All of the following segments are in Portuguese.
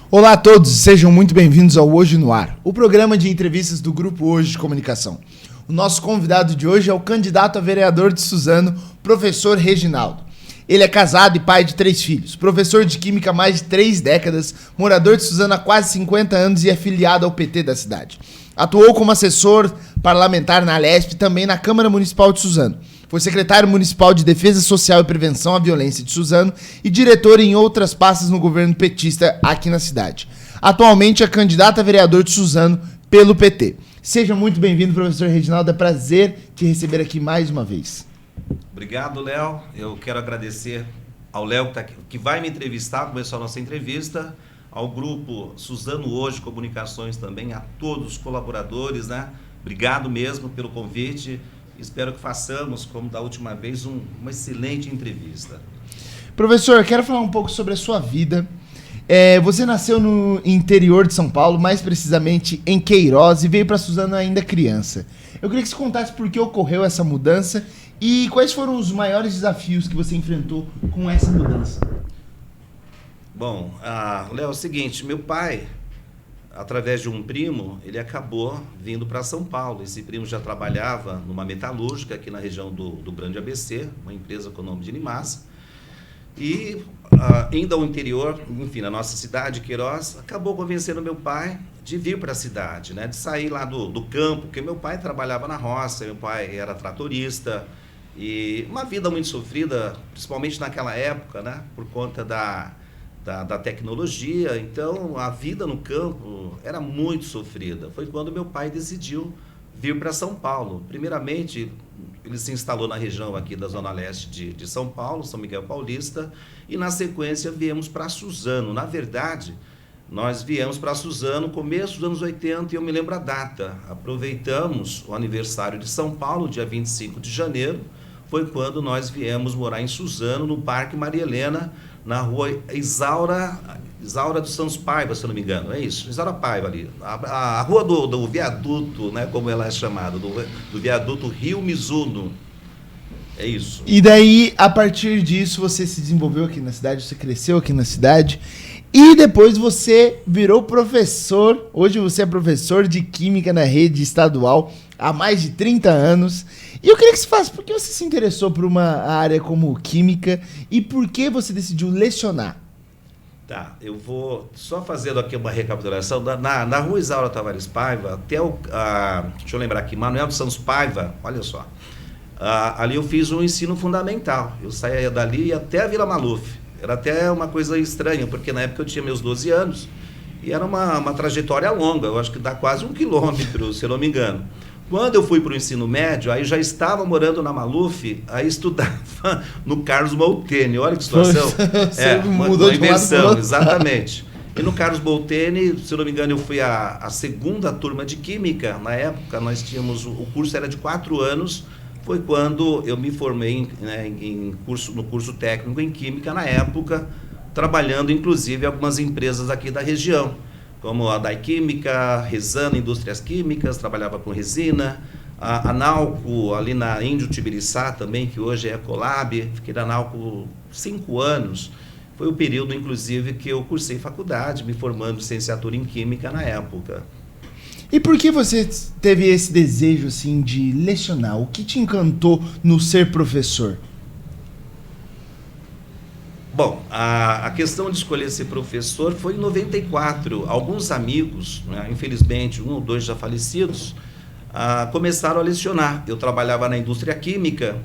Olá a todos, sejam muito bem-vindos ao Hoje no Ar, o programa de entrevistas do Grupo Hoje de Comunicação. O nosso convidado de hoje é o candidato a vereador de Suzano, professor Reginaldo. Ele é casado e pai de 3 filhos, professor de Química há mais de 3 décadas, morador de Suzano há quase 50 anos e afiliado ao PT da cidade. Atuou como assessor parlamentar na Alesp e também na Câmara Municipal de Suzano. Foi secretário municipal de Defesa Social e Prevenção à Violência de Suzano e diretor em outras pastas no governo petista aqui na cidade. Atualmente é candidato a vereador de Suzano pelo PT. Seja muito bem-vindo, professor Reginaldo. É prazer te receber aqui mais uma vez. Obrigado, Léo. Eu quero agradecer ao Léo que vai me entrevistar, começou a nossa entrevista, ao grupo Suzano Hoje Comunicações também, a todos os colaboradores, né? Obrigado mesmo pelo convite. Espero que façamos, como da última vez, uma excelente entrevista. Professor, eu quero falar um pouco sobre a sua vida. Você nasceu no interior de São Paulo, mais precisamente em Queiroz, e veio para Suzano ainda criança. Eu queria que você contasse por que ocorreu essa mudança e quais foram os maiores desafios que você enfrentou com essa mudança. Bom, Léo, é o seguinte, meu pai, através de um primo, ele acabou vindo para São Paulo. Esse primo já trabalhava numa metalúrgica aqui na região do Grande ABC, uma empresa com o nome de Nimasa. E indo ao interior, enfim, na nossa cidade, Queiroz, acabou convencendo meu pai de vir para a cidade, né? De sair lá do campo, porque meu pai trabalhava na roça, meu pai era tratorista, e uma vida muito sofrida, principalmente naquela época, né? Por conta da tecnologia. Então a vida no campo era muito sofrida. Foi quando meu pai decidiu vir para São Paulo. Primeiramente, ele se instalou na região aqui da Zona Leste de São Paulo, São Miguel Paulista, e na sequência viemos para Suzano. Na verdade, nós viemos para Suzano no começo dos anos 80, e eu me lembro a data. Aproveitamos o aniversário de São Paulo, dia 25 de janeiro, foi quando nós viemos morar em Suzano, no Parque Maria Helena, na rua Isaura dos Santos Paiva, se eu não me engano, é isso, Isaura Paiva ali, a rua do viaduto, né, como ela é chamada, do viaduto Rio Mizuno, é isso. E daí, a partir disso, você se desenvolveu aqui na cidade, você cresceu aqui na cidade, e depois você virou professor. Hoje você é professor de Química na rede estadual há mais de 30 anos. E eu queria que você falasse por que você se interessou por uma área como Química e por que você decidiu lecionar. Tá, eu vou só fazendo aqui uma recapitulação. Na rua Isaura Tavares Paiva, até deixa eu lembrar aqui, Manuel dos Santos Paiva, olha só. Ali eu fiz um ensino fundamental. Eu saía dali e ia até a Vila Maluf. Era até uma coisa estranha, porque na época eu tinha meus 12 anos e era uma trajetória longa, eu acho que dá quase 1 quilômetro, se eu não me engano. Quando eu fui para o ensino médio, aí já estava morando na Maluf, aí estudava no Carlos Molteni. Olha que situação. Mudou uma de inversão, exatamente. E no Carlos Molteni, se eu não me engano, eu fui a segunda turma de Química. Na época, nós tínhamos, o curso era de 4 anos, foi quando eu me formei no curso técnico em Química, na época, trabalhando inclusive em algumas empresas aqui da região, como a Daiquímica, Resana Indústrias Químicas, trabalhava com resina, a Nalco, ali na Índio Tibiriçá também, que hoje é Ecolab, fiquei na Nalco 5 anos, foi o período, inclusive, que eu cursei faculdade, me formando em licenciatura em Química na época. E por que você teve esse desejo, assim, de lecionar? O que te encantou no ser professor? Bom, a questão de escolher ser professor foi em 94. Alguns amigos, né, infelizmente, 1 ou 2 já falecidos, começaram a lecionar. Eu trabalhava na indústria química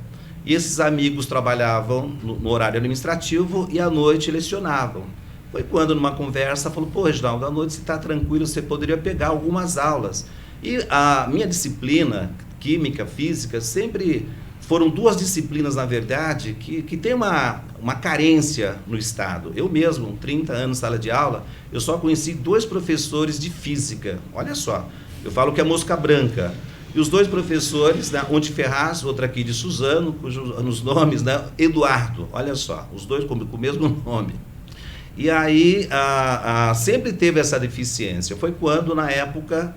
e esses amigos trabalhavam no horário administrativo e à noite lecionavam. Foi quando, numa conversa, falou, pô, Reginaldo, à noite você está tranquilo, você poderia pegar algumas aulas. E a minha disciplina, química, física, sempre foram 2 disciplinas, na verdade, que tem uma carência no Estado. Eu mesmo, 30 anos de sala de aula, eu só conheci 2 professores de física. Olha só, eu falo que é mosca branca. E os 2 professores, né, um de Ferraz, outro aqui de Suzano, cujos nomes, né, Eduardo, olha só, os 2 com o mesmo nome. E aí, sempre teve essa deficiência. Foi quando, na época,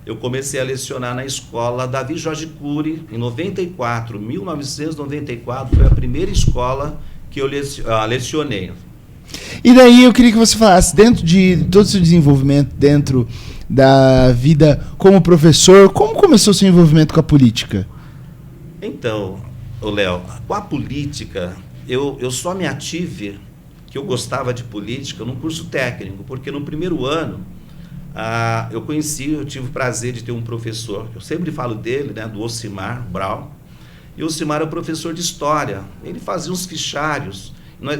eu comecei a lecionar na escola Davi Jorge Cury, em 1994, foi a primeira escola que eu lecionei. E daí eu queria que você falasse, dentro de todo o seu desenvolvimento, dentro da vida como professor, como começou o seu envolvimento com a política? Então, Léo, com a política, eu só me ative que eu gostava de política num curso técnico, porque no primeiro ano eu tive o prazer de ter um professor, eu sempre falo dele, né, do Ocimar Brau, e o Ocimar era professor de história, ele fazia uns fichários,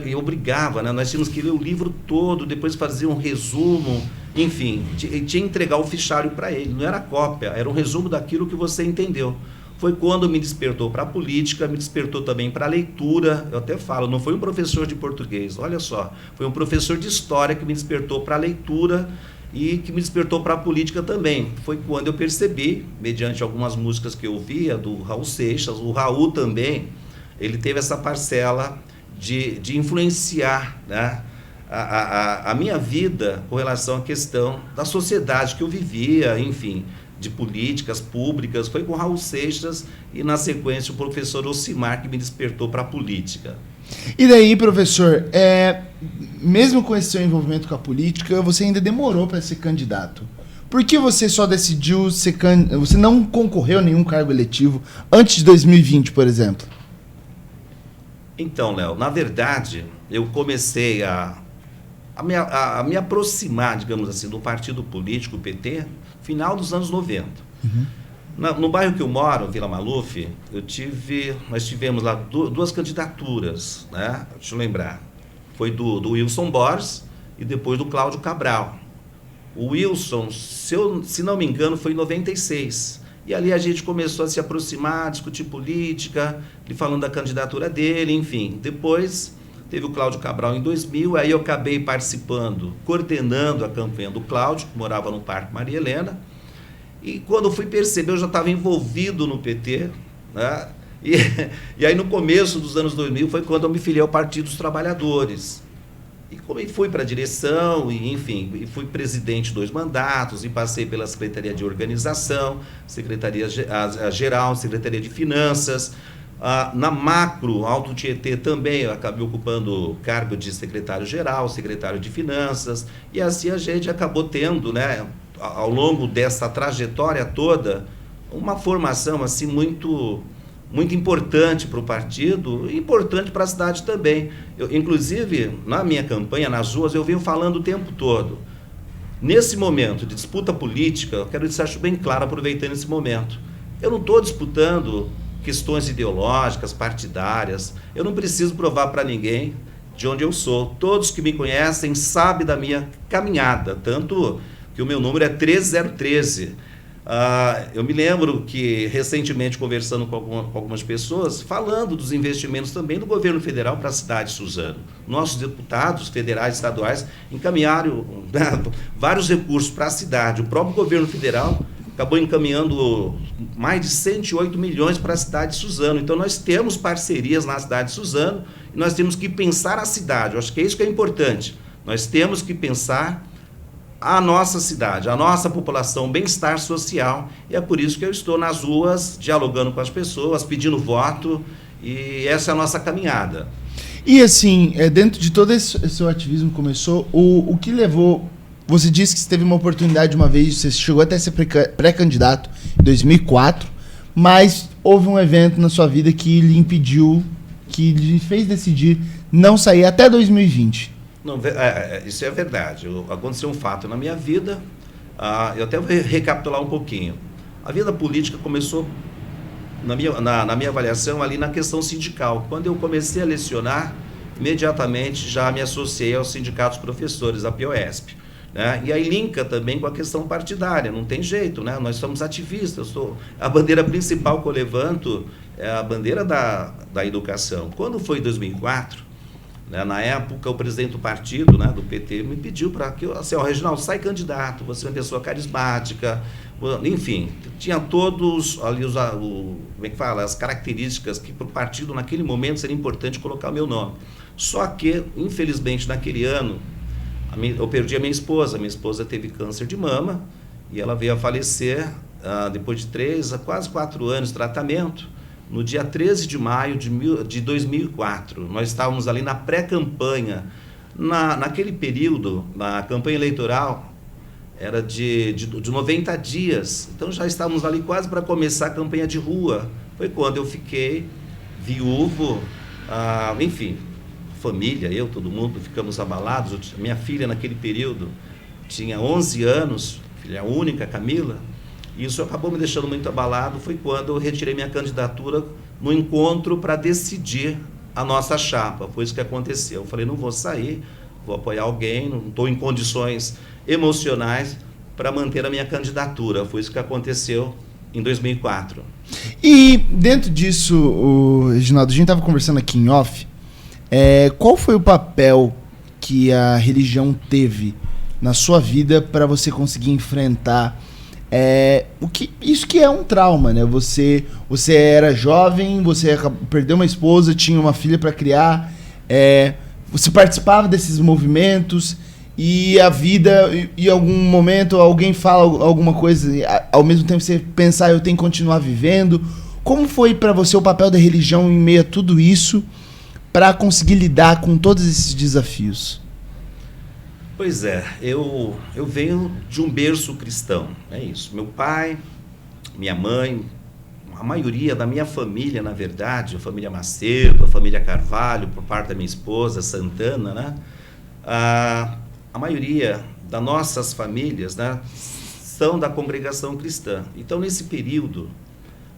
e obrigava, né, nós tínhamos que ler o livro todo, depois fazer um resumo, enfim, tinha que entregar o fichário para ele, não era cópia, era um resumo daquilo que você entendeu. Foi quando me despertou para a política, me despertou também para a leitura. Eu até falo, não foi um professor de português, olha só, foi um professor de história que me despertou para a leitura e que me despertou para a política também. Foi quando eu percebi, mediante algumas músicas que eu ouvia, do Raul Seixas, o Raul também, ele teve essa parcela de influenciar, né, a minha vida com relação à questão da sociedade que eu vivia, enfim, de políticas públicas. Foi com Raul Seixas e, na sequência, o professor Ocimar que me despertou para a política. E daí, professor, mesmo com esse seu envolvimento com a política, você ainda demorou para ser candidato. Por que você só decidiu ser candidato? Você não concorreu a nenhum cargo eletivo antes de 2020, por exemplo? Então, Léo, na verdade, eu comecei a me aproximar, digamos assim, do partido político, o PT, final dos anos 90. Uhum. No bairro que eu moro, Vila Maluf, nós tivemos lá duas candidaturas, né? Deixa eu lembrar. Foi do Wilson Borges e depois do Cláudio Cabral. O Wilson, se não me engano, foi em 96. E ali a gente começou a se aproximar, discutir política, ele falando da candidatura dele, enfim. Depois teve o Cláudio Cabral em 2000, aí eu acabei participando, coordenando a campanha do Cláudio, que morava no Parque Maria Helena, e quando eu fui perceber, eu já estava envolvido no PT, né? E aí no começo dos anos 2000 foi quando eu me filiei ao Partido dos Trabalhadores. E como fui para a direção, e, enfim, e fui presidente 2 mandatos, e passei pela Secretaria de Organização, Secretaria Geral, Secretaria de Finanças. Na Macro, Alto Tietê também, eu acabei ocupando o cargo de secretário-geral, secretário de Finanças, e assim a gente acabou tendo, né, ao longo dessa trajetória toda, uma formação assim muito importante para o partido e importante para a cidade também. Inclusive, na minha campanha, nas ruas, eu venho falando o tempo todo. Nesse momento de disputa política, eu quero deixar isso bem claro, aproveitando esse momento. Eu não estou disputando questões ideológicas, partidárias. Eu não preciso provar para ninguém de onde eu sou. Todos que me conhecem sabem da minha caminhada, tanto que o meu número é 13013. Eu me lembro que, recentemente, conversando com algumas pessoas, falando dos investimentos também do governo federal para a cidade de Suzano. Nossos deputados federais e estaduais encaminharam, né, vários recursos para a cidade. O próprio governo federal acabou encaminhando mais de 108 milhões para a cidade de Suzano. Então, nós temos parcerias na cidade de Suzano e nós temos que pensar a cidade. Eu acho que é isso que é importante. Nós temos que pensar a nossa cidade, a nossa população, o bem-estar social, e é por isso que eu estou nas ruas, dialogando com as pessoas, pedindo voto, e essa é a nossa caminhada. E assim, dentro de todo esse seu ativismo começou, o que levou... Você disse que você teve uma oportunidade uma vez, você chegou até a ser pré-candidato em 2004, mas houve um evento na sua vida que lhe impediu, que lhe fez decidir não sair até 2020. Não, isso é verdade. Aconteceu um fato na minha vida, eu até vou recapitular um pouquinho. A vida política começou, na minha avaliação, ali na questão sindical. Quando eu comecei a lecionar, imediatamente já me associei ao Sindicato dos Professores, a POESP. Né? E aí linka também com a questão partidária, não tem jeito, né? Nós somos ativistas, a bandeira principal que eu levanto é a bandeira da educação. Quando foi em 2004, né, na época o presidente do partido, né, do PT, me pediu para que eu, assim, Reginaldo, sai candidato, você é uma pessoa carismática, enfim, tinha todos ali como é que fala, as características que para o partido naquele momento seria importante colocar o meu nome. Só que, infelizmente, naquele ano, eu perdi a minha esposa teve câncer de mama e ela veio a falecer depois de 3 a quase 4 anos de tratamento, no dia 13 de maio de 2004. Nós estávamos ali na pré-campanha Naquele período, na campanha eleitoral, era de 90 dias. Então já estávamos ali quase para começar a campanha de rua. Foi quando eu fiquei viúvo, enfim, família, todo mundo ficamos abalados. Minha filha naquele período tinha 11 anos, filha única, Camila. E isso acabou me deixando muito abalado. Foi quando eu retirei minha candidatura no encontro para decidir a nossa chapa. Foi isso que aconteceu. Eu falei, não vou sair, vou apoiar alguém, não estou em condições emocionais para manter a minha candidatura. Foi isso que aconteceu em 2004. E dentro disso, Reginaldo, a gente estava conversando aqui em off, qual foi o papel que a religião teve na sua vida para você conseguir enfrentar isso que é um trauma, né? Você era jovem, você perdeu uma esposa, tinha uma filha para criar, você participava desses movimentos e a vida, em algum momento alguém fala alguma coisa, ao mesmo tempo você pensar, eu tenho que continuar vivendo. Como foi para você o papel da religião em meio a tudo isso para conseguir lidar com todos esses desafios? Pois é, eu venho de um berço cristão, é isso. Meu pai, minha mãe, a maioria da minha família, na verdade, a família Macedo, a família Carvalho, por parte da minha esposa, Santana, né? A maioria das nossas famílias, né, são da congregação cristã. Então, nesse período,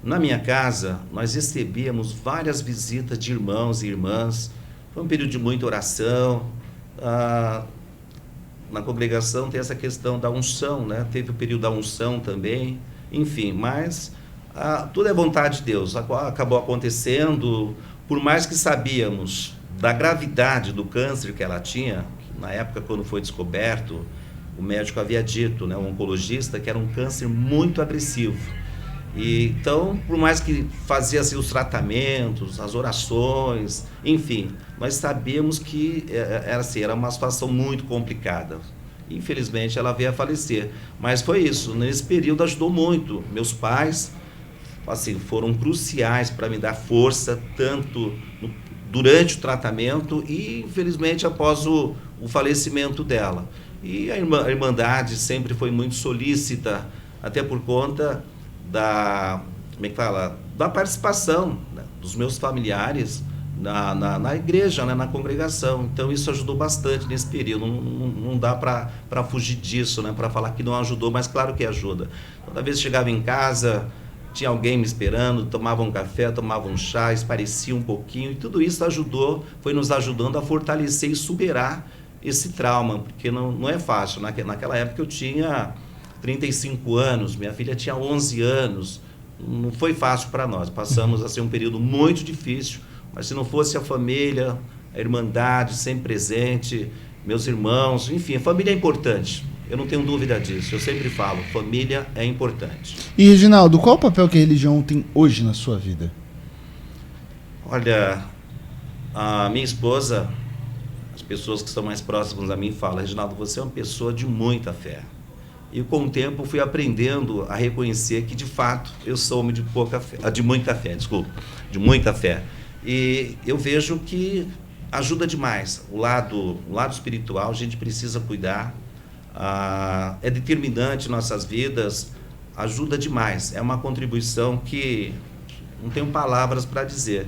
na minha casa, nós recebíamos várias visitas de irmãos e irmãs. Foi um período de muita oração. Na congregação tem essa questão da unção, né? Teve o período da unção também, enfim, mas tudo é vontade de Deus. Acabou acontecendo, por mais que sabíamos da gravidade do câncer que ela tinha, na época quando foi descoberto, o médico havia dito, né, o oncologista, que era um câncer muito agressivo. E, então, por mais que fazia-se os tratamentos, as orações, enfim, nós sabíamos que era uma situação muito complicada. Infelizmente, ela veio a falecer. Mas foi isso, nesse período ajudou muito. Meus pais, assim, foram cruciais para me dar força, tanto durante o tratamento e, infelizmente, após o falecimento dela. E a Irmandade sempre foi muito solícita, até por conta da participação, né, dos meus familiares na igreja, né, na congregação. Então isso ajudou bastante nesse período. Não dá para fugir disso, né, para falar que não ajudou, mas claro que ajuda. Toda vez que chegava em casa, tinha alguém me esperando, tomava um café, tomava um chá, esparecia um pouquinho, e tudo isso foi nos ajudando a fortalecer e superar esse trauma, porque não é fácil. Naquela época eu tinha 35 anos, minha filha tinha 11 anos, não foi fácil para nós, passamos assim, um período muito difícil, mas se não fosse a família, a Irmandade sempre presente, meus irmãos, enfim, a família é importante, eu não tenho dúvida disso, eu sempre falo, família é importante. E Reginaldo, qual o papel que a religião tem hoje na sua vida? Olha, a minha esposa, as pessoas que estão mais próximas a mim falam, Reginaldo, você é uma pessoa de muita fé. E com o tempo fui aprendendo a reconhecer que, de fato, eu sou homem de muita fé. E eu vejo que ajuda demais. O lado espiritual a gente precisa cuidar. É determinante em nossas vidas, ajuda demais. É uma contribuição que não tenho palavras para dizer.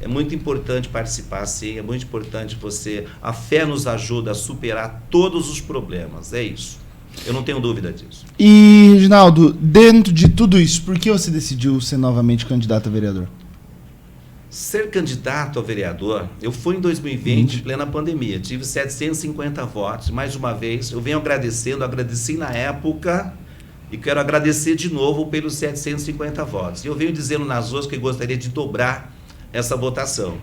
É muito importante participar, sim. É muito importante a fé nos ajuda a superar todos os problemas. É isso. Eu não tenho dúvida disso. E, Reginaldo, dentro de tudo isso, por que você decidiu ser novamente candidato a vereador? Ser candidato a vereador, eu fui em 2020, em plena pandemia, tive 750 votos. Mais uma vez, eu venho agradeci na época e quero agradecer de novo pelos 750 votos. Eu venho dizendo nas ruas que eu gostaria de dobrar essa votação.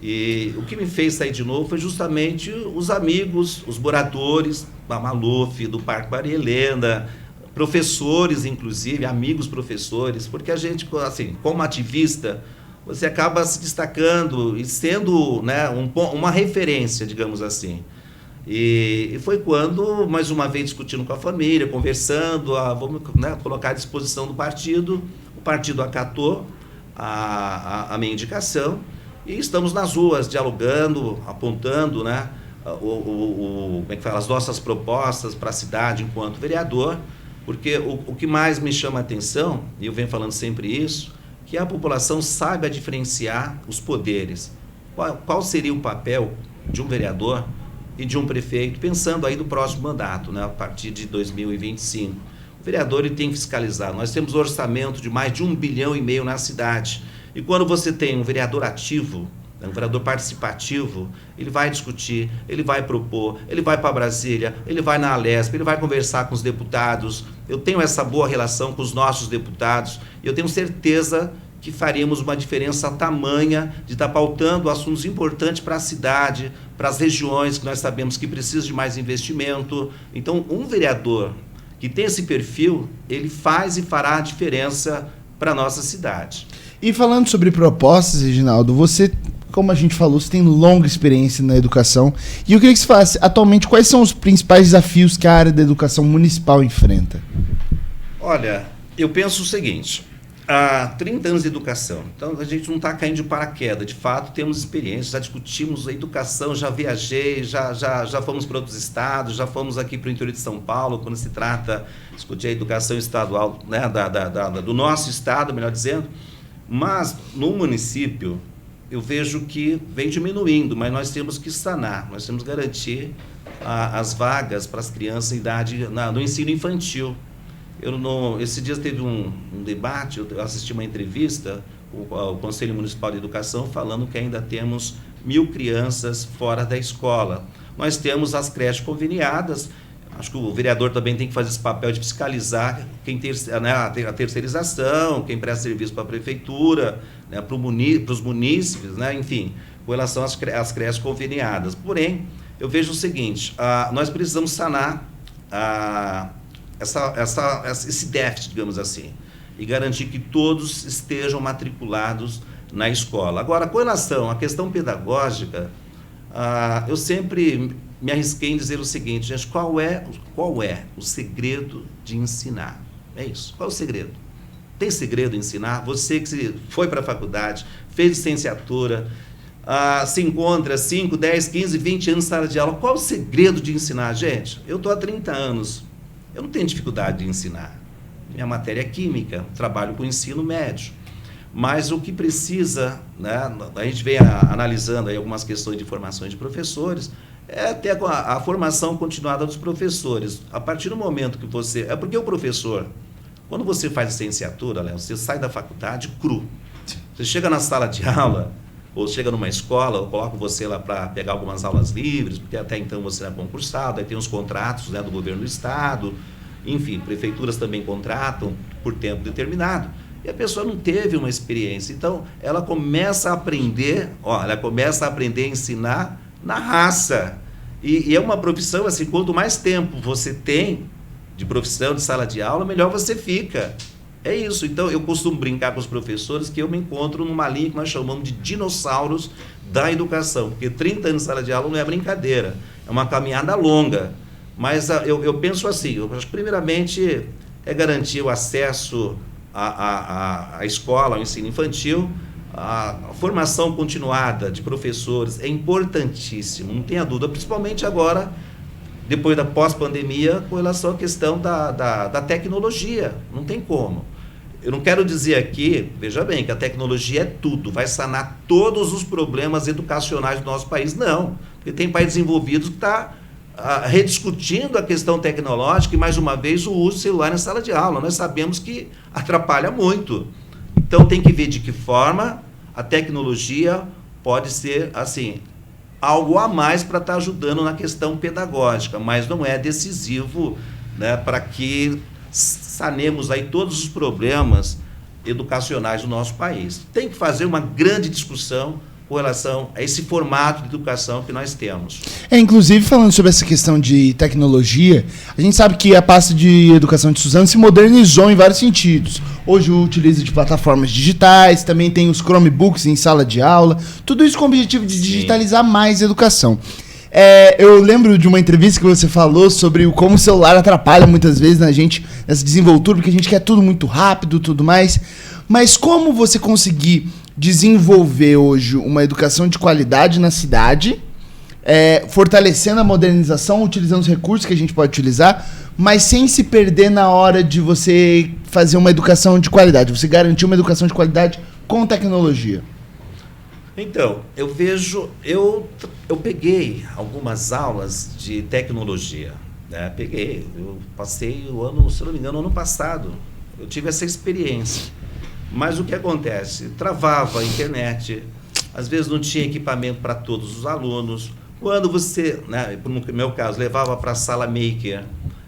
E o que me fez sair de novo foi justamente os amigos, os moradores da Maluf, do Parque Maria Helena, professores, inclusive, amigos professores, porque a gente, assim, como ativista, você acaba se destacando e sendo, né, uma referência, digamos assim. E foi quando, mais uma vez, discutindo com a família, conversando, vamos, né, colocar à disposição do partido, o partido acatou a minha indicação, e estamos nas ruas, dialogando, apontando, né, como é que fala, as nossas propostas para a cidade enquanto vereador, porque o que mais me chama a atenção, e eu venho falando sempre isso, que a população saiba diferenciar os poderes. Qual seria o papel de um vereador e de um prefeito, pensando aí do próximo mandato, né, a partir de 2025. O vereador ele tem que fiscalizar. Nós temos um orçamento de mais de 1,5 bilhão na cidade. E quando você tem um vereador ativo, um vereador participativo, ele vai discutir, ele vai propor, ele vai para Brasília, ele vai na Alesp, ele vai conversar com os deputados. Eu tenho essa boa relação com os nossos deputados e eu tenho certeza que faríamos uma diferença tamanha de estar pautando assuntos importantes para a cidade, para as regiões que nós sabemos que precisam de mais investimento. Então, um vereador que tem esse perfil, ele faz e fará a diferença para a nossa cidade. E falando sobre propostas, Reginaldo, você, como a gente falou, você tem longa experiência na educação. E eu queria que você falasse, atualmente, quais são os principais desafios que a área da educação municipal enfrenta? Olha, eu penso o seguinte, há 30 anos de educação, então a gente não está caindo de paraquedas, de fato temos experiência, já discutimos a educação, já viajei, já fomos para outros estados, já fomos aqui para o interior de São Paulo, quando se trata de discutir a educação estadual, né, do nosso estado, melhor dizendo, mas no município eu vejo que vem diminuindo, mas nós temos que sanar, nós temos que garantir as vagas para as crianças em idade, no ensino infantil. Esse dia teve um debate, eu assisti uma entrevista, o Conselho Municipal de Educação falando que ainda temos 1.000 crianças fora da escola. Nós temos as creches conveniadas, acho que o vereador também tem que fazer esse papel de fiscalizar quem tem, né, a terceirização, quem presta serviço para a prefeitura, né, para os munícipes, né, enfim, com relação às creches conveniadas. Porém, eu vejo o seguinte, nós precisamos sanar esse déficit, digamos assim, e garantir que todos estejam matriculados na escola. Agora, com relação à questão pedagógica, eu sempre me arrisquei em dizer o seguinte, gente, qual é o segredo de ensinar? É isso, qual é o segredo? Tem segredo em ensinar? Você que foi para a faculdade, fez licenciatura, se encontra 5, 10, 15, 20 anos em sala de aula, qual é o segredo de ensinar? Gente, eu estou há 30 anos, eu não tenho dificuldade de ensinar. Minha matéria é química, trabalho com ensino médio. Mas o que precisa, né, a gente vem analisando aí algumas questões de formações de professores, é até a formação continuada dos professores. A partir do momento que você... É porque o professor, quando você faz licenciatura, Léo, você sai da faculdade cru. Você chega na sala de aula, ou chega numa escola, ou coloca você lá para pegar algumas aulas livres, porque até então você é concursado, aí tem os contratos, né, do governo do estado, enfim, prefeituras também contratam por tempo determinado, e a pessoa não teve uma experiência. Então, ela começa a aprender, a ensinar na raça. E é uma profissão, assim, quanto mais tempo você tem de profissão, de sala de aula, melhor você fica. É isso. Então, eu costumo brincar com os professores que eu me encontro numa linha que nós chamamos de dinossauros da educação, porque 30 anos de sala de aula não é brincadeira, é uma caminhada longa. Mas eu penso assim, eu acho que primeiramente é garantir o acesso à escola, ao ensino infantil, a formação continuada de professores é importantíssimo, não tenha dúvida, principalmente agora, depois da pós-pandemia, com relação à questão da tecnologia, não tem como. Eu não quero dizer aqui, veja bem, que a tecnologia é tudo, vai sanar todos os problemas educacionais do nosso país, não, porque tem países desenvolvidos que estão rediscutindo a questão tecnológica e, mais uma vez, o uso do celular na sala de aula. Nós sabemos que atrapalha muito. Então, tem que ver de que forma a tecnologia pode ser, assim, algo a mais para estar ajudando na questão pedagógica, mas não é decisivo, né, para que sanemos aí todos os problemas educacionais do nosso país. Tem que fazer uma grande discussão com relação a esse formato de educação que nós temos. Inclusive, falando sobre essa questão de tecnologia, a gente sabe que a pasta de educação de Suzano se modernizou em vários sentidos. Hoje utiliza de plataformas digitais, também tem os Chromebooks em sala de aula, tudo isso com o objetivo de digitalizar mais a educação. Eu lembro de uma entrevista que você falou sobre como o celular atrapalha muitas vezes na gente, nessa desenvoltura, porque a gente quer tudo muito rápido, tudo mais. Mas como você conseguir desenvolver hoje uma educação de qualidade na cidade, fortalecendo a modernização, utilizando os recursos que a gente pode utilizar, mas sem se perder na hora de você fazer uma educação de qualidade, você garantir uma educação de qualidade com tecnologia. Então, eu vejo, eu peguei algumas aulas de tecnologia, né? Eu passei o ano, se não me engano, ano passado, eu tive essa experiência. Mas o que acontece? Travava a internet, às vezes não tinha equipamento para todos os alunos. Quando você, né, no meu caso, levava para a sala maker,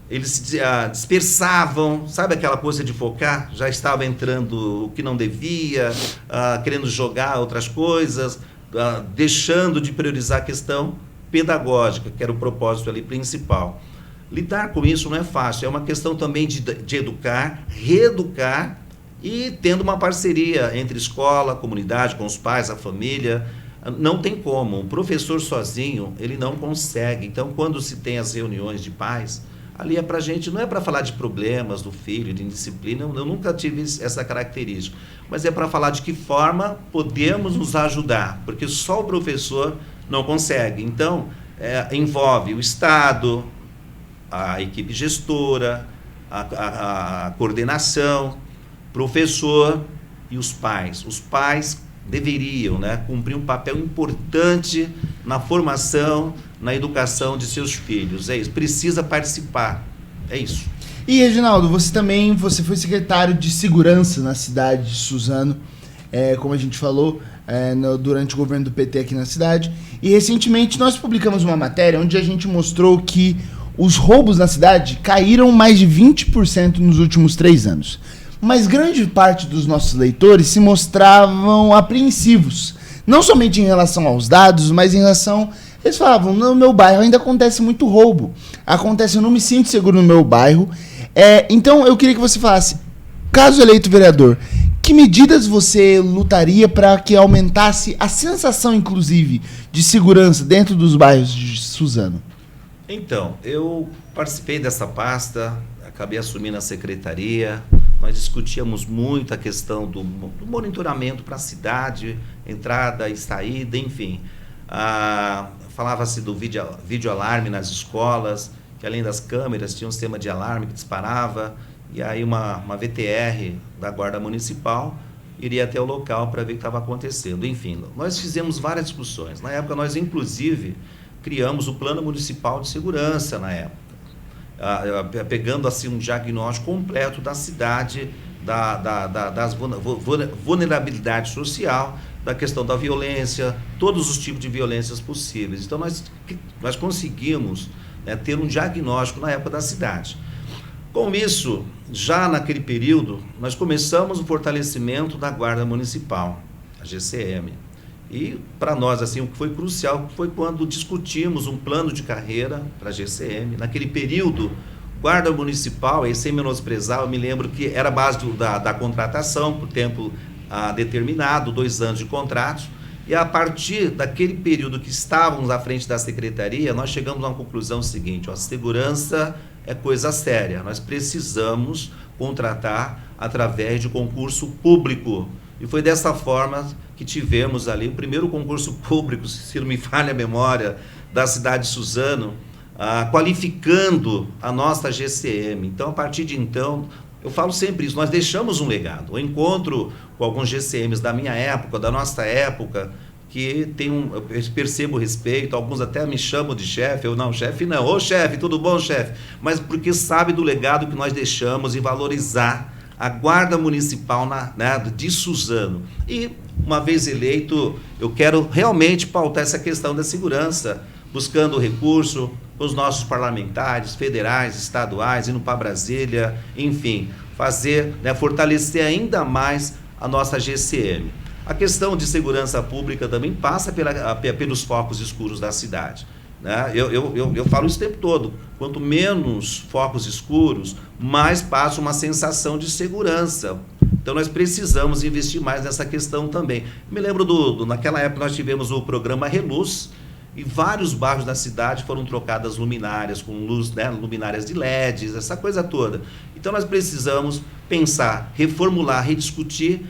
eles se dispersavam, sabe aquela coisa de focar? Já estava entrando o que não devia, querendo jogar outras coisas, deixando de priorizar a questão pedagógica, que era o propósito ali principal. Lidar com isso não é fácil, é uma questão também de educar, reeducar e tendo uma parceria entre escola, comunidade, com os pais, a família. Não tem como, o professor sozinho, ele não consegue. Então, quando se tem as reuniões de pais, ali é para a gente, não é para falar de problemas do filho, de indisciplina, eu nunca tive essa característica, mas é para falar de que forma podemos nos ajudar, porque só o professor não consegue. Então, envolve o Estado, a equipe gestora, a coordenação, professor e os pais. Os pais deveriam, né, cumprir um papel importante na formação, na educação de seus filhos. É isso, precisa participar. É isso. E, Reginaldo, você foi secretário de Segurança na cidade de Suzano, como a gente falou, durante o governo do PT aqui na cidade. E, recentemente, nós publicamos uma matéria onde a gente mostrou que os roubos na cidade caíram mais de 20% nos últimos 3 anos. Mas grande parte dos nossos leitores se mostravam apreensivos, não somente em relação aos dados, mas em relação... Eles falavam, no meu bairro ainda acontece muito roubo, eu não me sinto seguro no meu bairro. Então eu queria que você falasse, caso eleito vereador, que medidas você lutaria para que aumentasse a sensação, inclusive, de segurança dentro dos bairros de Suzano? Então, eu participei dessa pasta, acabei assumindo a secretaria. Nós discutíamos muito a questão do monitoramento para a cidade, entrada e saída, enfim. Falava-se do vídeo alarme nas escolas, que além das câmeras tinha um sistema de alarme que disparava, e aí uma VTR da Guarda Municipal iria até o local para ver o que estava acontecendo. Enfim, nós fizemos várias discussões. Na época, nós inclusive criamos o Plano Municipal de Segurança, na época. Pegando assim um diagnóstico completo da cidade, das vulnerabilidade social, da questão da violência, todos os tipos de violências possíveis. Então nós conseguimos, né, ter um diagnóstico na época da cidade. Com isso, já naquele período, nós começamos o fortalecimento da Guarda Municipal, a GCM. E para nós, assim, o que foi crucial foi quando discutimos um plano de carreira para a GCM. Naquele período, Guarda Municipal, e sem menosprezar, eu me lembro que era a base da contratação por tempo determinado, 2 anos de contrato. E a partir daquele período que estávamos à frente da secretaria, nós chegamos a uma conclusão seguinte: a segurança é coisa séria, nós precisamos contratar através de concurso público. E foi dessa forma que tivemos ali o primeiro concurso público, se não me falha a memória, da cidade de Suzano, qualificando a nossa GCM. Então, a partir de então, eu falo sempre isso, nós deixamos um legado. Eu encontro com alguns GCMs da minha época, da nossa época, que eu percebo respeito, alguns até me chamam de chefe, eu não, chefe não, ô chefe, tudo bom, chefe? Mas porque sabe do legado que nós deixamos e valorizar a Guarda Municipal de Suzano. E, uma vez eleito, eu quero realmente pautar essa questão da segurança, buscando recurso com os nossos parlamentares, federais, estaduais, indo para Brasília, enfim, fortalecer ainda mais a nossa GCM. A questão de segurança pública também passa pelos focos escuros da cidade. Né? Eu falo isso o tempo todo. Quanto menos focos escuros, mais passa uma sensação de segurança. Então, nós precisamos investir mais nessa questão também. Me lembro naquela época nós tivemos o programa Reluz, e vários bairros da cidade foram trocadas luminárias, com luz, né, luminárias de LEDs, essa coisa toda. Então, nós precisamos pensar, reformular, rediscutir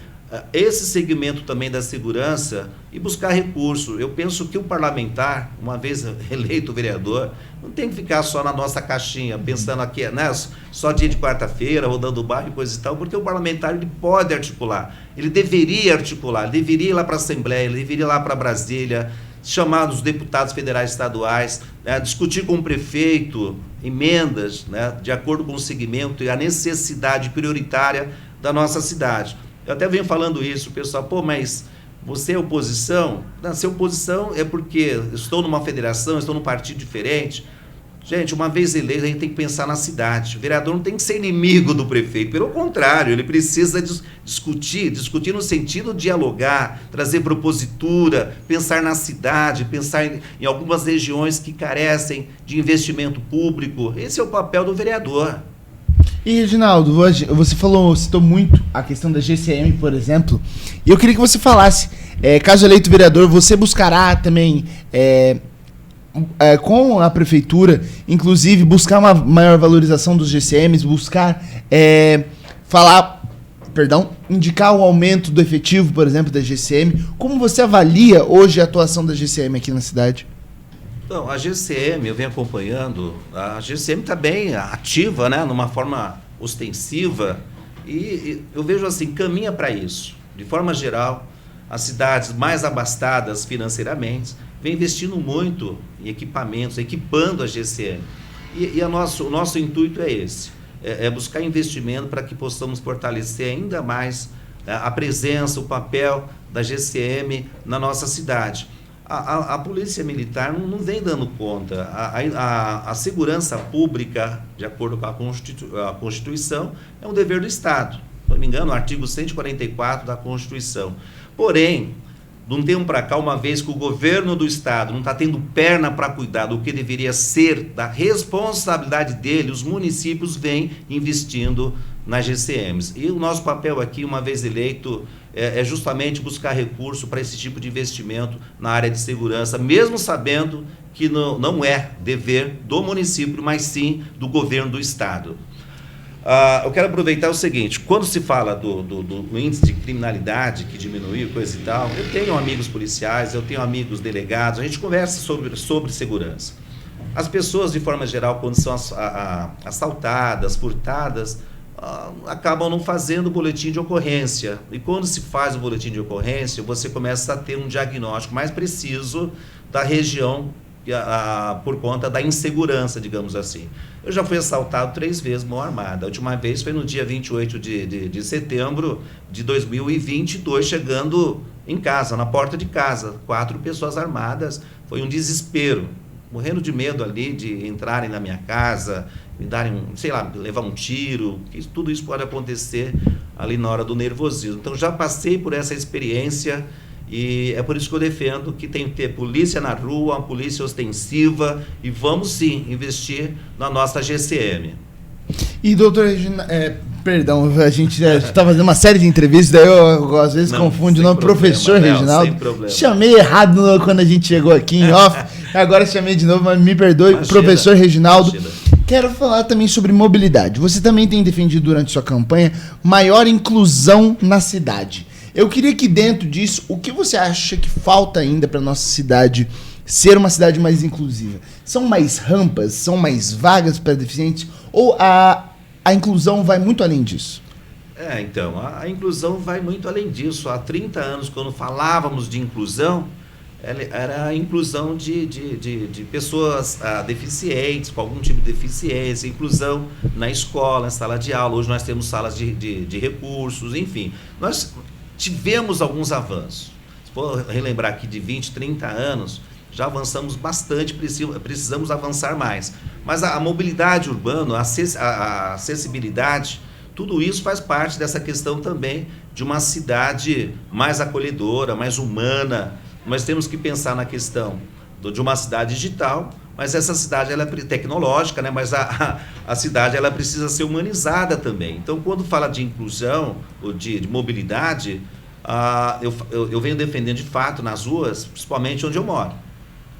esse segmento também da segurança e buscar recurso. Eu penso que o parlamentar, uma vez eleito vereador, não tem que ficar só na nossa caixinha, pensando aqui, né, só dia de quarta-feira, rodando o bairro e coisa e tal, porque o parlamentar ele pode articular, ele deveria ir lá para a Assembleia, ele deveria ir lá para Brasília, chamar os deputados federais e estaduais, né, discutir com o prefeito emendas, né, de acordo com o segmento e a necessidade prioritária da nossa cidade. Eu até venho falando isso, o pessoal, mas você é oposição? Não, ser oposição é porque estou numa federação, estou num partido diferente. Gente, uma vez eleito, a gente tem que pensar na cidade. O vereador não tem que ser inimigo do prefeito, pelo contrário, ele precisa discutir no sentido de dialogar, trazer propositura, pensar na cidade, pensar em algumas regiões que carecem de investimento público. Esse é o papel do vereador. E, Reginaldo, você citou muito a questão da GCM, por exemplo, e eu queria que você falasse, caso eleito vereador, você buscará também, com a prefeitura, inclusive, buscar uma maior valorização dos GCMs, indicar o aumento do efetivo, por exemplo, da GCM. Como você avalia hoje a atuação da GCM aqui na cidade? Então, a GCM, eu venho acompanhando, a GCM está bem ativa, né, numa forma ostensiva, e eu vejo assim, caminha para isso. De forma geral, as cidades mais abastadas financeiramente vêm investindo muito em equipamentos, equipando a GCM. E o nosso intuito é esse, é buscar investimento para que possamos fortalecer ainda mais a presença, o papel da GCM na nossa cidade. A Polícia Militar não vem dando conta. A segurança pública, de acordo com a Constituição, é um dever do Estado. Se não me engano, o artigo 144 da Constituição. Porém, de um tempo para cá, uma vez que o governo do Estado não está tendo perna para cuidar do que deveria ser da responsabilidade dele, os municípios vêm investindo nas GCMs. E o nosso papel aqui, uma vez eleito, é justamente buscar recurso para esse tipo de investimento na área de segurança, mesmo sabendo que não é dever do município, mas sim do governo do Estado. Eu quero aproveitar o seguinte, quando se fala do índice de criminalidade que diminuiu, coisa e tal, eu tenho amigos policiais, eu tenho amigos delegados, a gente conversa sobre segurança. As pessoas, de forma geral, quando são assaltadas, furtadas, acabam não fazendo o boletim de ocorrência. E quando se faz o boletim de ocorrência, você começa a ter um diagnóstico mais preciso da região por conta da insegurança, digamos assim. Eu já fui assaltado 3 vezes mão armada. A última vez foi no dia 28 de setembro de 2022, chegando em casa, na porta de casa. 4 pessoas armadas. Foi um desespero. Morrendo de medo ali de entrarem na minha casa, me darem, levar um tiro, que tudo isso pode acontecer ali na hora do nervosismo. Então, já passei por essa experiência e é por isso que eu defendo que tem que ter polícia na rua, uma polícia ostensiva e vamos sim investir na nossa GCM. E, doutor Reginaldo, a gente está fazendo uma série de entrevistas, daí eu às vezes confundo o nome professor Reginaldo. Chamei errado quando a gente chegou aqui em off, agora chamei de novo, mas me perdoe, professor Reginaldo. Quero falar também sobre mobilidade. Você também tem defendido durante sua campanha maior inclusão na cidade. Eu queria que dentro disso, o que você acha que falta ainda para nossa cidade ser uma cidade mais inclusiva? São mais rampas? São mais vagas para deficientes? Ou a inclusão vai muito além disso? Então, a inclusão vai muito além disso. Há 30 anos, quando falávamos de inclusão, era a inclusão de pessoas deficientes, com algum tipo de deficiência, inclusão na escola, na sala de aula. Hoje nós temos salas de recursos, enfim. Nós tivemos alguns avanços. Se for relembrar aqui de 20, 30 anos, já avançamos bastante, precisamos avançar mais. Mas a mobilidade urbana, a acessibilidade, tudo isso faz parte dessa questão também de uma cidade mais acolhedora, mais humana. Nós temos que pensar na questão de uma cidade digital, mas essa cidade ela é tecnológica, né? Mas a cidade ela precisa ser humanizada também. Então, quando fala de inclusão ou de mobilidade, eu venho defendendo de fato nas ruas, principalmente onde eu moro.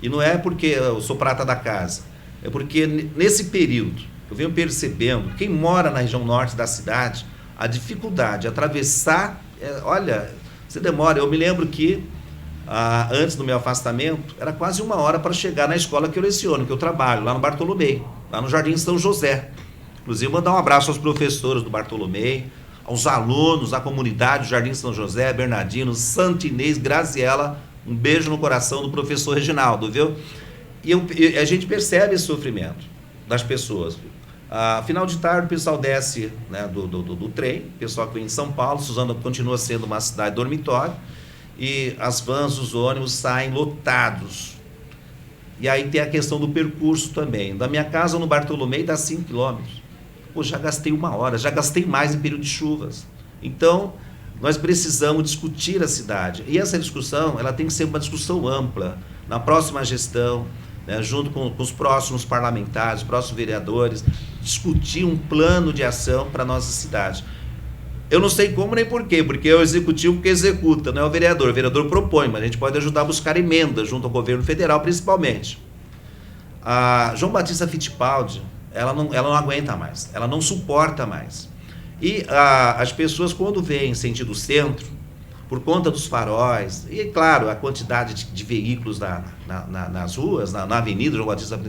E não é porque eu sou prata da casa, é porque nesse período eu venho percebendo, quem mora na região norte da cidade, a dificuldade de atravessar Olha, você demora. Eu me lembro que, antes do meu afastamento, era quase 1 hora para chegar na escola que eu leciono, que eu trabalho, lá no Bartolomei, lá no Jardim São José. Inclusive, mandar um abraço aos professores do Bartolomei, aos alunos, à comunidade do Jardim São José, Bernardino, Santa Inês, Graziela. Um beijo no coração do professor Reginaldo, viu? E a gente percebe esse sofrimento das pessoas. Final de tarde, o pessoal desce, né, do trem, o pessoal que vem em São Paulo, Suzano continua sendo uma cidade dormitório, e as vans, os ônibus saem lotados. E aí tem a questão do percurso também. Da minha casa no Bartolomei dá 5 quilômetros. Pô, já gastei 1 hora, já gastei mais em período de chuvas. Então, nós precisamos discutir a cidade. E essa discussão, ela tem que ser uma discussão ampla. Na próxima gestão, né, junto com os próximos parlamentares, os próximos vereadores, discutir um plano de ação para a nossa cidade. Eu não sei como nem porquê, porque é o executivo que executa, não é o vereador. O vereador propõe, mas a gente pode ajudar a buscar emendas junto ao governo federal, principalmente. A João Batista Fittipaldi, ela não aguenta mais, ela não suporta mais. E as pessoas, quando vêm sentido centro, por conta dos faróis, e claro, a quantidade de veículos nas ruas, na avenida João Batista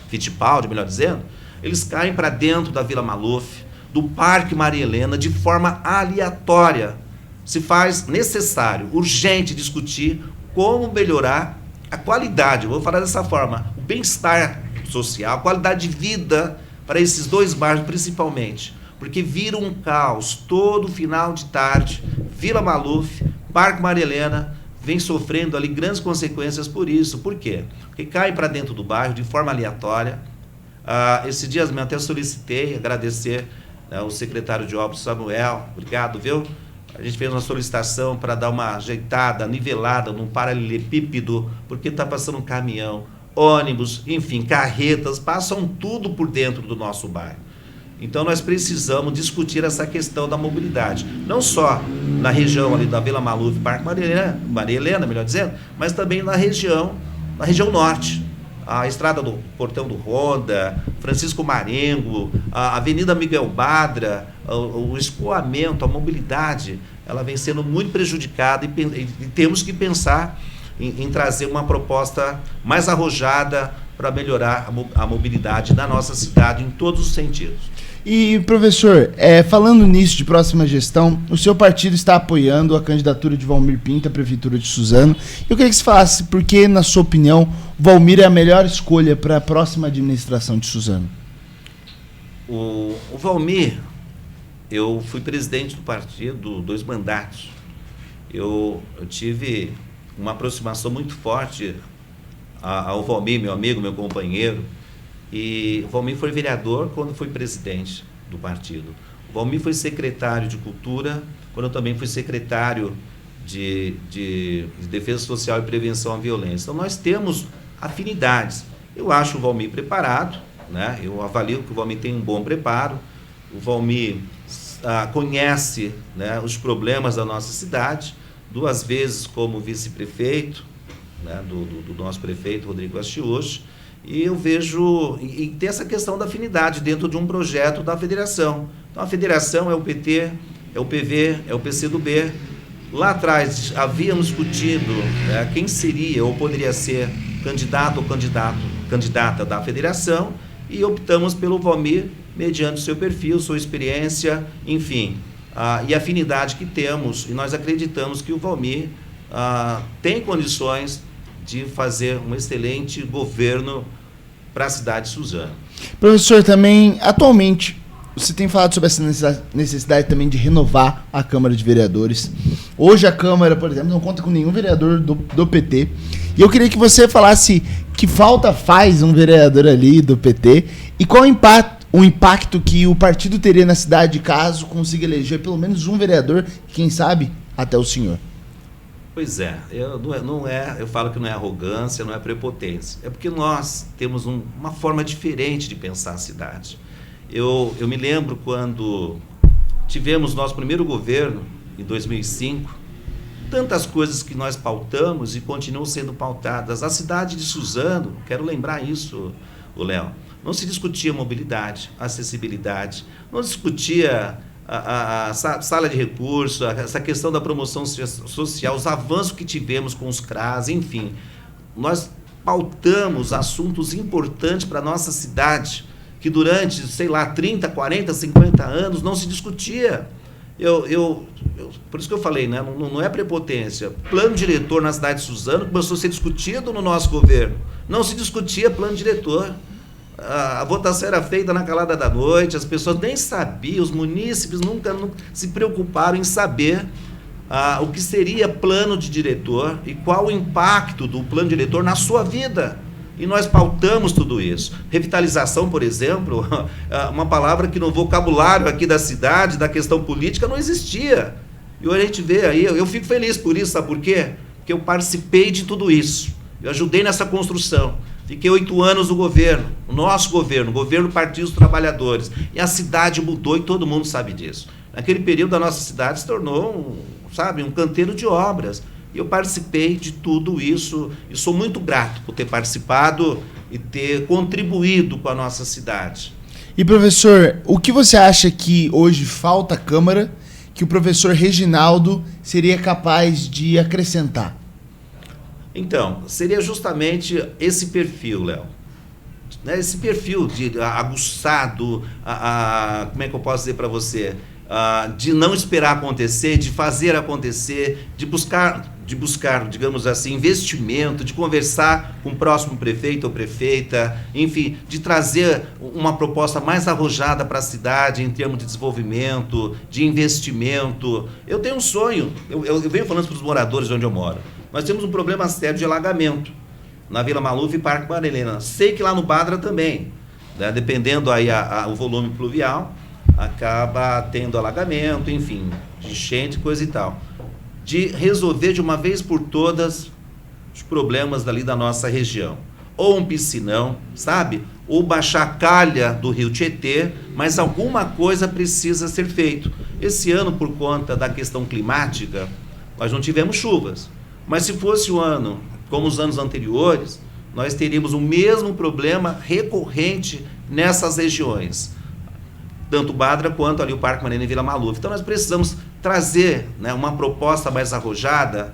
Fittipaldi, melhor dizendo, eles caem para dentro da Vila Maluf, do Parque Maria Helena, de forma aleatória. Se faz necessário, urgente, discutir como melhorar a qualidade, vou falar dessa forma, o bem-estar social, a qualidade de vida para esses 2 bairros principalmente, porque vira um caos todo final de tarde. Vila Maluf, Parque Maria Helena, vem sofrendo ali grandes consequências por isso. Por quê? Porque cai para dentro do bairro de forma aleatória. Esses dias mesmo até solicitei, agradecer, né, o secretário de obras, Samuel, obrigado, viu? A gente fez uma solicitação para dar uma ajeitada, nivelada, num paralelepípedo, porque está passando um caminhão, ônibus, enfim, carretas, passam tudo por dentro do nosso bairro. Então, nós precisamos discutir essa questão da mobilidade, não só na região ali da Vila Maluf, Parque Maria Helena, melhor dizendo, mas também na região norte. A estrada do Portão do Ronda, Francisco Marengo, a Avenida Miguel Badra, o escoamento, a mobilidade, ela vem sendo muito prejudicada e temos que pensar em trazer uma proposta mais arrojada para melhorar a mobilidade da nossa cidade em todos os sentidos. E, professor, falando nisso de próxima gestão, o seu partido está apoiando a candidatura de Valmir Pinto à Prefeitura de Suzano. Eu queria que você falasse por que, na sua opinião, Valmir é a melhor escolha para a próxima administração de Suzano. O Valmir, eu fui presidente do partido 2 mandatos. Eu tive uma aproximação muito forte ao Valmir, meu amigo, meu companheiro. E o Valmir foi vereador quando foi presidente do partido. O Valmir foi secretário de Cultura, quando eu também fui secretário de Defesa Social e Prevenção à Violência. Então, nós temos afinidades. Eu acho o Valmir preparado, né? Eu avalio que o Valmir tem um bom preparo. O Valmir conhece, né, os problemas da nossa cidade, 2 vezes como vice-prefeito, né, do nosso prefeito, Rodrigo Astiuchi. E eu vejo, e tem essa questão da afinidade dentro de um projeto da federação. Então, a federação é o PT, é o PV, é o PCdoB. Lá atrás, havíamos discutido, né, quem seria ou poderia ser candidato ou candidata da federação, e optamos pelo Valmir, mediante o seu perfil, sua experiência, enfim, e a afinidade que temos, e nós acreditamos que o Valmir tem condições de fazer um excelente governo para a cidade de Suzano. Professor, também, atualmente, você tem falado sobre essa necessidade também de renovar a Câmara de Vereadores. Hoje a Câmara, por exemplo, não conta com nenhum vereador do PT. E eu queria que você falasse que falta faz um vereador ali do PT e qual o impacto que o partido teria na cidade caso consiga eleger pelo menos um vereador, quem sabe até o senhor. Pois é, eu falo que não é arrogância, não é prepotência. É porque nós temos uma forma diferente de pensar a cidade. Eu me lembro quando tivemos nosso primeiro governo, em 2005, tantas coisas que nós pautamos e continuam sendo pautadas. A cidade de Suzano, quero lembrar isso, Léo, não se discutia mobilidade, acessibilidade, não se discutia sala de recursos, essa questão da promoção social, os avanços que tivemos com os CRAS, enfim. Nós pautamos assuntos importantes para a nossa cidade, que durante, sei lá, 30, 40, 50 anos não se discutia. Por isso que eu falei, né? Não é prepotência. Plano diretor na cidade de Suzano começou a ser discutido no nosso governo. Não se discutia plano diretor. A votação era feita na calada da noite, as pessoas nem sabiam, os munícipes nunca se preocuparam em saber o que seria plano de diretor e qual o impacto do plano diretor na sua vida. E nós pautamos tudo isso. Revitalização, por exemplo, uma palavra que no vocabulário aqui da cidade, da questão política, não existia. E hoje a gente vê aí, eu fico feliz por isso, sabe por quê? Porque eu participei de tudo isso. Eu ajudei nessa construção. Fiquei 8 anos no governo, o nosso governo, o governo do Partido dos Trabalhadores. E a cidade mudou e todo mundo sabe disso. Naquele período, a nossa cidade se tornou, um canteiro de obras. E eu participei de tudo isso e sou muito grato por ter participado e ter contribuído com a nossa cidade. E, professor, o que você acha que hoje falta à Câmara que o professor Reginaldo seria capaz de acrescentar? Então, seria justamente esse perfil, Léo. Esse perfil de aguçado, como é que eu posso dizer para você? De não esperar acontecer, de fazer acontecer, de buscar, digamos assim, investimento, de conversar com o próximo prefeito ou prefeita, enfim, de trazer uma proposta mais arrojada para a cidade em termos de desenvolvimento, de investimento. Eu tenho um sonho, eu venho falando para os moradores de onde eu moro. Nós temos um problema sério de alagamento na Vila Maluf e Parque Marilena. Sei que lá no Badra também, né, dependendo aí o volume pluvial, acaba tendo alagamento, enfim, enchente, coisa e tal. De resolver de uma vez por todas os problemas dali da nossa região. Ou um piscinão, sabe? Ou baixar a calha do rio Tietê, mas alguma coisa precisa ser feito. Esse ano, por conta da questão climática, nós não tivemos chuvas. Mas se fosse o ano, como os anos anteriores, nós teríamos o mesmo problema recorrente nessas regiões. Tanto o Badra quanto ali o Parque Marilena e Vila Maluf. Então nós precisamos trazer, né, uma proposta mais arrojada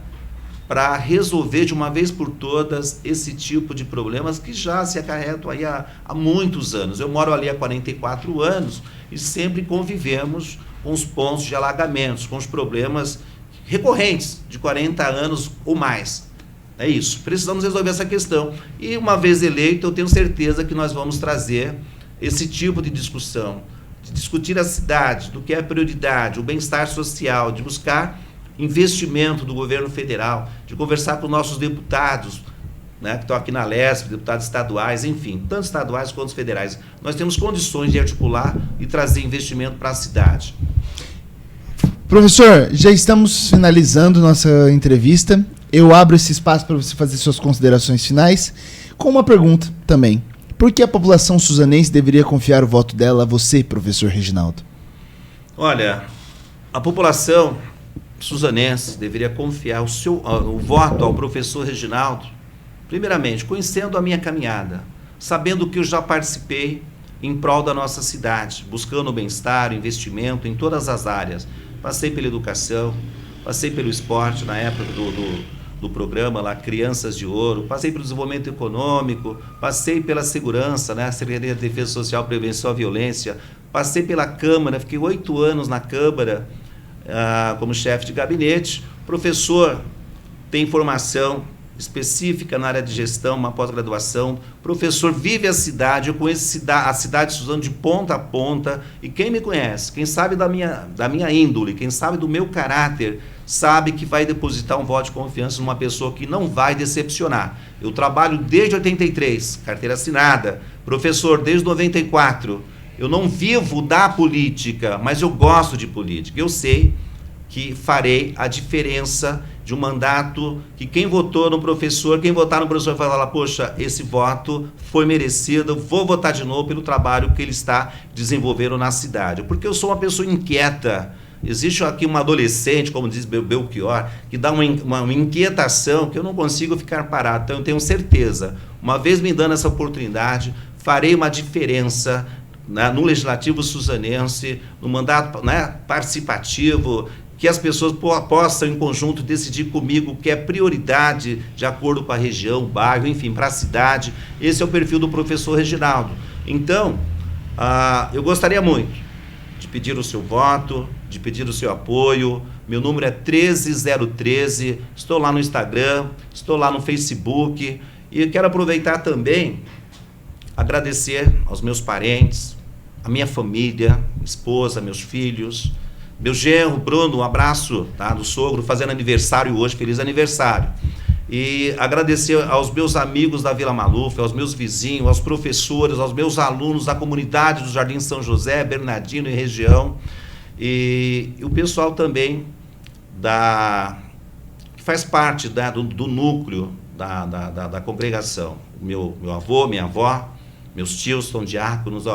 para resolver de uma vez por todas esse tipo de problemas que já se acarretam aí há muitos anos. Eu moro ali há 44 anos e sempre convivemos com os pontos de alagamentos, com os problemas recorrentes de 40 anos ou mais. É isso, precisamos resolver essa questão. E uma vez eleito, eu tenho certeza que nós vamos trazer esse tipo de discussão, de discutir a cidade, do que é prioridade, o bem-estar social, de buscar investimento do governo federal, de conversar com nossos deputados, né, que estão aqui na LESP, deputados estaduais, enfim, tanto estaduais quanto federais. Nós temos condições de articular e trazer investimento para a cidade. Professor, já estamos finalizando nossa entrevista. Eu abro esse espaço para você fazer suas considerações finais, com uma pergunta também. Por que a população suzanense deveria confiar o voto dela a você, professor Reginaldo? Olha, a população suzanense deveria confiar o voto ao professor Reginaldo, primeiramente, conhecendo a minha caminhada, sabendo que eu já participei em prol da nossa cidade, buscando o bem-estar, investimento em todas as áreas. Passei pela educação, passei pelo esporte na época do programa lá, Crianças de Ouro, passei pelo desenvolvimento econômico, passei pela segurança, né, Secretaria de Defesa Social e Prevenção à Violência, passei pela Câmara, fiquei 8 anos na Câmara como chefe de gabinete. Professor tem formação específica na área de gestão, uma pós-graduação. Professor vive a cidade, eu conheço a cidade de Suzano de ponta a ponta, e quem me conhece, quem sabe da minha índole, quem sabe do meu caráter, sabe que vai depositar um voto de confiança numa pessoa que não vai decepcionar. Eu trabalho desde 83, carteira assinada, professor desde 94. Eu não vivo da política, mas eu gosto de política. Eu sei que farei a diferença de um mandato, que quem votou no professor, quem votar no professor vai falar, poxa, esse voto foi merecido, vou votar de novo pelo trabalho que ele está desenvolvendo na cidade. Porque eu sou uma pessoa inquieta. Existe aqui uma adolescente, como diz Belchior, que dá uma inquietação que eu não consigo ficar parado. Então eu tenho certeza, uma vez me dando essa oportunidade, farei uma diferença né, no Legislativo Suzanense, no mandato, né, participativo, que as pessoas possam, em conjunto, decidir comigo o que é prioridade de acordo com a região, o bairro, enfim, para a cidade. Esse é o perfil do professor Reginaldo. Então, eu gostaria muito de pedir o seu voto, de pedir o seu apoio. Meu número é 13013, estou lá no Instagram, estou lá no Facebook, e quero aproveitar também, agradecer aos meus parentes, a minha família, esposa, meus filhos, meu genro, Bruno, um abraço, tá, do sogro, fazendo aniversário hoje, feliz aniversário. E agradecer aos meus amigos da Vila Maluf, aos meus vizinhos, aos professores, aos meus alunos da comunidade do Jardim São José, Bernardino e região, e o pessoal também que faz parte do núcleo da congregação. Meu avô, minha avó, meus tios estão diáconos,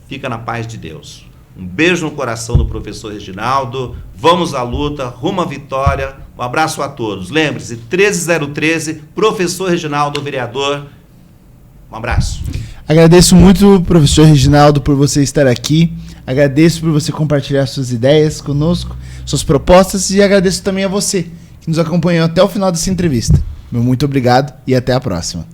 fica na paz de Deus. Um beijo no coração do professor Reginaldo, vamos à luta, rumo à vitória, um abraço a todos. Lembre-se, 13013, professor Reginaldo, vereador, um abraço. Agradeço muito, professor Reginaldo, por você estar aqui, agradeço por você compartilhar suas ideias conosco, suas propostas, e agradeço também a você, que nos acompanhou até o final dessa entrevista. Meu muito obrigado e até a próxima.